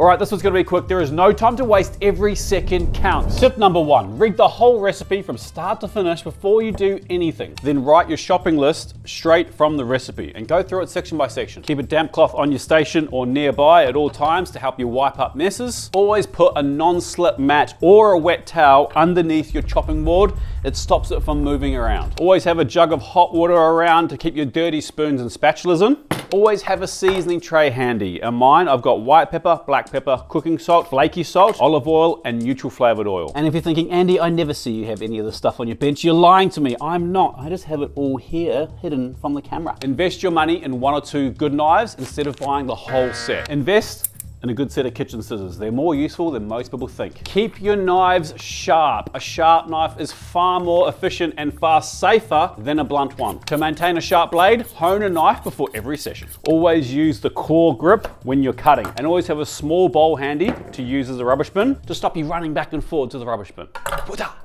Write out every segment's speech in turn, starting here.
All right, this one's gonna be quick. There is no time to waste. Every second counts. Tip number 1, read the whole recipe from start to finish before you do anything. Then write your shopping list straight from the recipe and go through it section by section. Keep a damp cloth on your station or nearby at all times to help you wipe up messes. Always put a non-slip mat or a wet towel underneath your chopping board. It stops it from moving around. Always have a jug of hot water around to keep your dirty spoons and spatulas in. Always have a seasoning tray handy. In mine, I've got white pepper, black pepper, cooking salt, flaky salt, olive oil, and neutral flavored oil. And if you're thinking, Andy, I never see you have any of this stuff on your bench, you're lying to me. I'm not. I just have it all here, hidden from the camera. Invest your money in 1 or 2 good knives instead of buying the whole set. Invest in a good set of kitchen scissors. They're more useful than most people think. Keep your knives sharp. A sharp knife is far more efficient and far safer than a blunt one. To maintain a sharp blade, hone a knife before every session. Always use the core grip when you're cutting, and always have a small bowl handy to use as a rubbish bin to stop you running back and forth to the rubbish bin.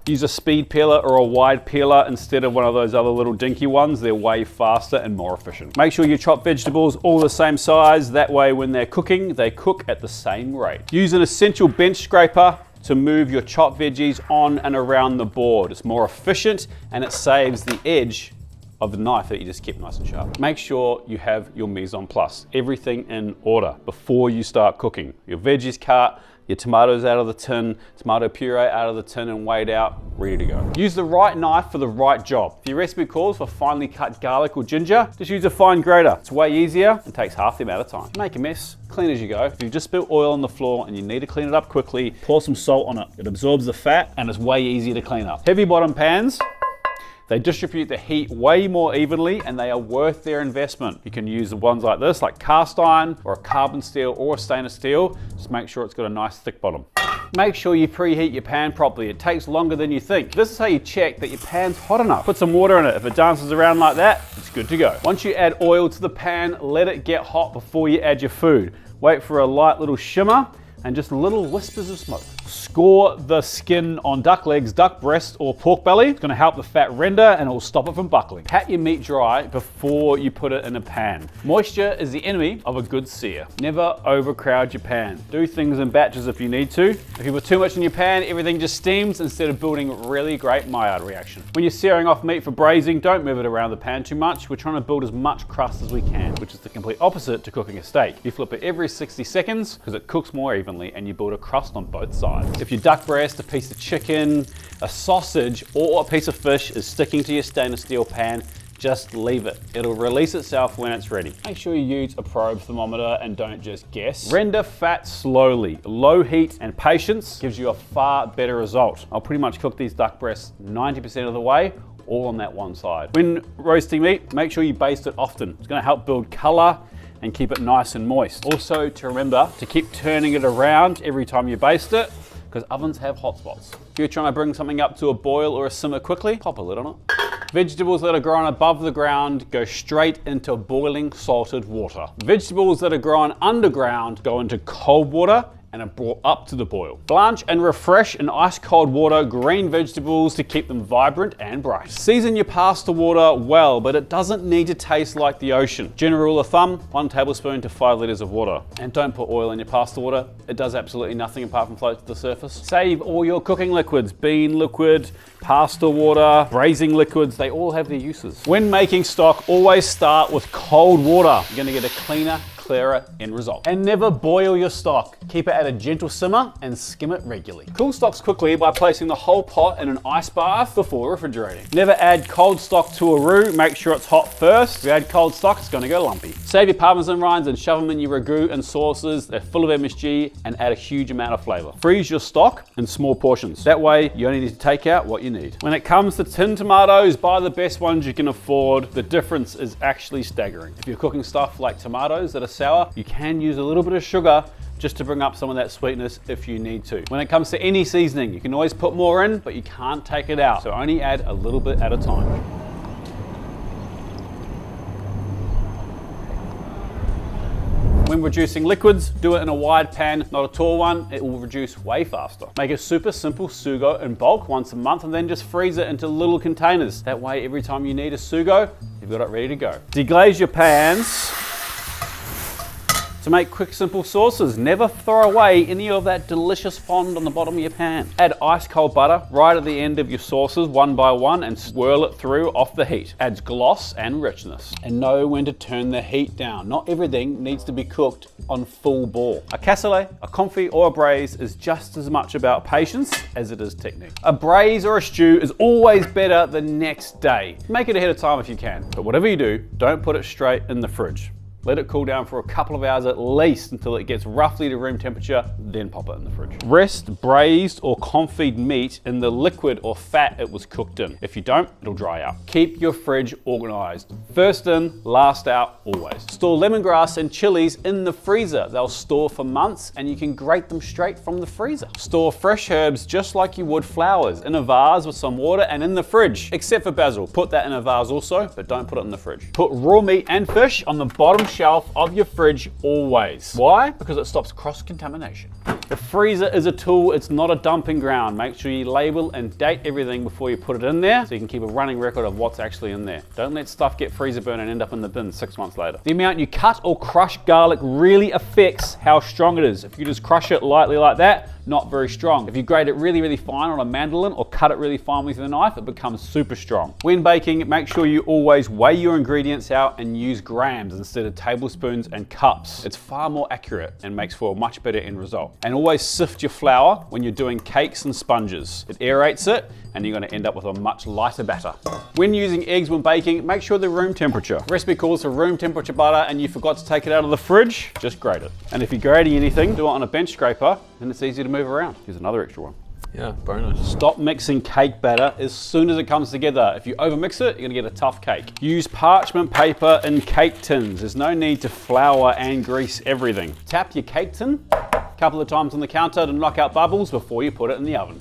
Use a speed peeler or a wide peeler instead of one of those other little dinky ones. They're way faster and more efficient. Make sure you chop vegetables all the same size. That way when they're cooking, they cook at the same rate. Use an essential bench scraper to move your chopped veggies on and around the board. It's more efficient and it saves the edge of the knife that you just kept nice and sharp. Make sure you have your mise en place, everything in order before you start cooking. Your veggies cut, your tomatoes out of the tin, tomato puree out of the tin and weighed out, ready to go. Use the right knife for the right job. If your recipe calls for finely cut garlic or ginger, just use a fine grater. It's way easier and takes half the amount of time. Make a mess, clean as you go. If you've just spilled oil on the floor and you need to clean it up quickly, pour some salt on it. It absorbs the fat and it's way easier to clean up. Heavy bottom pans, they distribute the heat way more evenly and they are worth their investment. You can use the ones like this, like cast iron or a carbon steel or a stainless steel. Just make sure it's got a nice thick bottom. Make sure you preheat your pan properly. It takes longer than you think. This is how you check that your pan's hot enough. Put some water in it. If it dances around like that, it's good to go. Once you add oil to the pan, let it get hot before you add your food. Wait for a light little shimmer and just little whispers of smoke. Score the skin on duck legs, duck breast, or pork belly. It's gonna help the fat render and it'll stop it from buckling. Pat your meat dry before you put it in a pan. Moisture is the enemy of a good sear. Never overcrowd your pan. Do things in batches if you need to. If you put too much in your pan, everything just steams instead of building a really great Maillard reaction. When you're searing off meat for braising, don't move it around the pan too much. We're trying to build as much crust as we can, which is the complete opposite to cooking a steak. You flip it every 60 seconds because it cooks more evenly and you build a crust on both sides. If your duck breast, a piece of chicken, a sausage, or a piece of fish is sticking to your stainless steel pan, just leave it. It'll release itself when it's ready. Make sure you use a probe thermometer and don't just guess. Render fat slowly. Low heat and patience gives you a far better result. I'll pretty much cook these duck breasts 90% of the way, all on that one side. When roasting meat, make sure you baste it often. It's gonna help build color and keep it nice and moist. Also to remember to keep turning it around every time you baste it, because ovens have hot spots. If you're trying to bring something up to a boil or a simmer quickly, pop a lid on it. Vegetables that are grown above the ground go straight into boiling salted water. Vegetables that are grown underground go into cold water and are brought up to the boil. Blanch and refresh in ice cold water green vegetables to keep them vibrant and bright. Season your pasta water well, but it doesn't need to taste like the ocean. General rule of thumb, 1 tablespoon to 5 liters of water. And don't put oil in your pasta water. It does absolutely nothing apart from float to the surface. Save all your cooking liquids, bean liquid, pasta water, braising liquids, they all have their uses. When making stock, always start with cold water. You're gonna get a cleaner, clearer end result. And never boil your stock. Keep it at a gentle simmer and skim it regularly. Cool stocks quickly by placing the whole pot in an ice bath before refrigerating. Never add cold stock to a roux. Make sure it's hot first. If you add cold stock, it's gonna go lumpy. Save your parmesan rinds and shove them in your ragu and sauces. They're full of MSG and add a huge amount of flavor. Freeze your stock in small portions. That way, you only need to take out what you need. When it comes to tin tomatoes, buy the best ones you can afford. The difference is actually staggering. If you're cooking stuff like tomatoes that are sour, you can use a little bit of sugar just to bring up some of that sweetness if you need to. When it comes to any seasoning, you can always put more in, but you can't take it out. So only add a little bit at a time. When reducing liquids, do it in a wide pan, not a tall one. It will reduce way faster. Make a super simple sugo in bulk once a month and then just freeze it into little containers. That way, every time you need a sugo, you've got it ready to go. Deglaze your pans To make quick, simple sauces, never throw away any of that delicious fond on the bottom of your pan. Add ice cold butter right at the end of your sauces one by one and swirl it through off the heat. Adds gloss and richness. And know when to turn the heat down. Not everything needs to be cooked on full bore. A cassoulet, a confit or a braise is just as much about patience as it is technique. A braise or a stew is always better the next day. Make it ahead of time if you can, but whatever you do, don't put it straight in the fridge. Let it cool down for a couple of hours at least until it gets roughly to room temperature, then pop it in the fridge. Rest braised or confit meat in the liquid or fat it was cooked in. If you don't, it'll dry out. Keep your fridge organized. First in, last out, always. Store lemongrass and chilies in the freezer. They'll store for months and you can grate them straight from the freezer. Store fresh herbs just like you would flowers in a vase with some water and in the fridge, except for basil. Put that in a vase also, but don't put it in the fridge. Put raw meat and fish on the bottom shelf of your fridge always. Why? Because it stops cross-contamination. The freezer is a tool, it's not a dumping ground. Make sure you label and date everything before you put it in there so you can keep a running record of what's actually in there. Don't let stuff get freezer burn and end up in the bin 6 months later. The amount you cut or crush garlic really affects how strong it is. If you just crush it lightly like that, not very strong. If you grate it really, really fine on a mandolin or cut it really fine with a knife, it becomes super strong. When baking, make sure you always weigh your ingredients out and use grams instead of tablespoons and cups. It's far more accurate and makes for a much better end result. And always sift your flour when you're doing cakes and sponges. It aerates it and you're going to end up with a much lighter batter. When using eggs when baking, make sure they're room temperature. Recipe calls for room temperature butter and you forgot to take it out of the fridge, just grate it. And if you're grating anything, do it on a bench scraper and it's easy to move around. Here's another extra one. Yeah, bonus. Stop mixing cake batter as soon as it comes together. If you overmix it, you're gonna get a tough cake. Use parchment paper in cake tins. There's no need to flour and grease everything. Tap your cake tin a couple of times on the counter to knock out bubbles before you put it in the oven.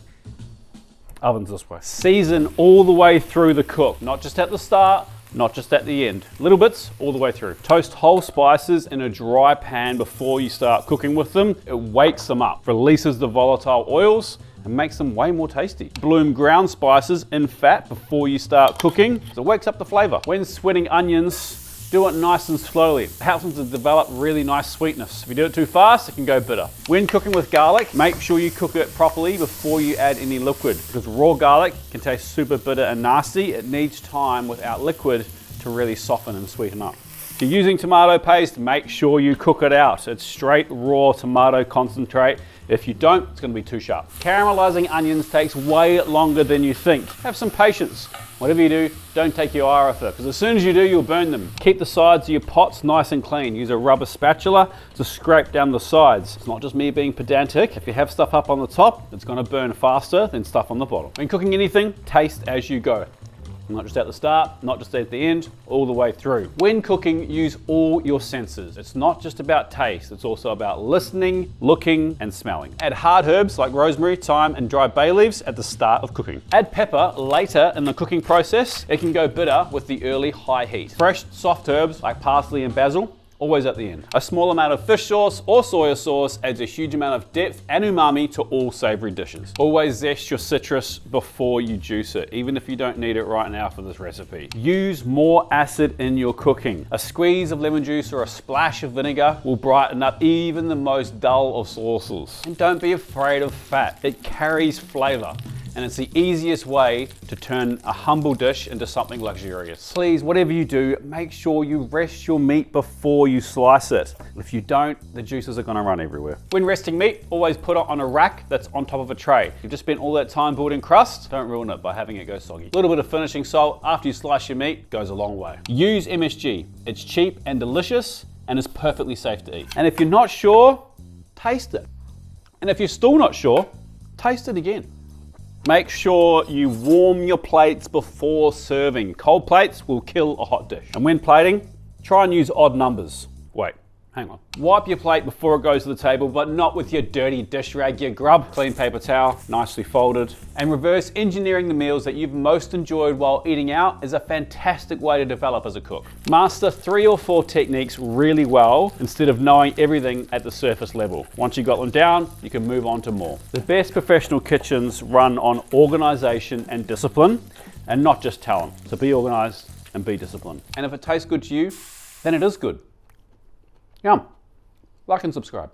Oven's this way. Season all the way through the cook, not just at the start, not just at the end. Little bits all the way through. Toast whole spices in a dry pan before you start cooking with them. It wakes them up, releases the volatile oils, and makes them way more tasty. Bloom ground spices in fat before you start cooking, so it wakes up the flavor. When sweating onions, do it nice and slowly. It helps them to develop really nice sweetness. If you do it too fast, it can go bitter. When cooking with garlic, make sure you cook it properly before you add any liquid, because raw garlic can taste super bitter and nasty. It needs time without liquid to really soften and sweeten up. If you're using tomato paste, make sure you cook it out. It's straight raw tomato concentrate. If you don't, it's going to be too sharp. Caramelizing onions takes way longer than you think. Have some patience. Whatever you do, don't take your eye off it, because as soon as you do, you'll burn them. Keep the sides of your pots nice and clean. Use a rubber spatula to scrape down the sides. It's not just me being pedantic. If you have stuff up on the top, it's going to burn faster than stuff on the bottom. When cooking anything, taste as you go. Not just at the start, not just at the end, all the way through. When cooking, use all your senses. It's not just about taste, it's also about listening, looking, and smelling. Add hard herbs like rosemary, thyme, and dry bay leaves at the start of cooking. Add pepper later in the cooking process. It can go bitter with the early high heat. Fresh, soft herbs like parsley and basil, always at the end. A small amount of fish sauce or soy sauce adds a huge amount of depth and umami to all savory dishes. Always zest your citrus before you juice it, even if you don't need it right now for this recipe. Use more acid in your cooking. A squeeze of lemon juice or a splash of vinegar will brighten up even the most dull of sauces. And don't be afraid of fat. It carries flavor. And it's the easiest way to turn a humble dish into something luxurious. Please, whatever you do, make sure you rest your meat before you slice it. If you don't, the juices are gonna run everywhere. When resting meat, always put it on a rack that's on top of a tray. You've just spent all that time building crust, don't ruin it by having it go soggy. A little bit of finishing salt after you slice your meat goes a long way. Use MSG. It's cheap and delicious, and it's perfectly safe to eat. And if you're not sure, taste it. And if you're still not sure, taste it again. Make sure you warm your plates before serving. Cold plates will kill a hot dish. And when plating, try and use odd numbers. Wait, hang on. Wipe your plate before it goes to the table, but not with your dirty dish rag, you grub. Clean paper towel, nicely folded. And reverse engineering the meals that you've most enjoyed while eating out is a fantastic way to develop as a cook. Master 3 or 4 techniques really well instead of knowing everything at the surface level. Once you got them down, you can move on to more. The best professional kitchens run on organization and discipline, and not just talent. So be organized and be disciplined. And if it tastes good to you, then it is good. Yum. like and subscribe.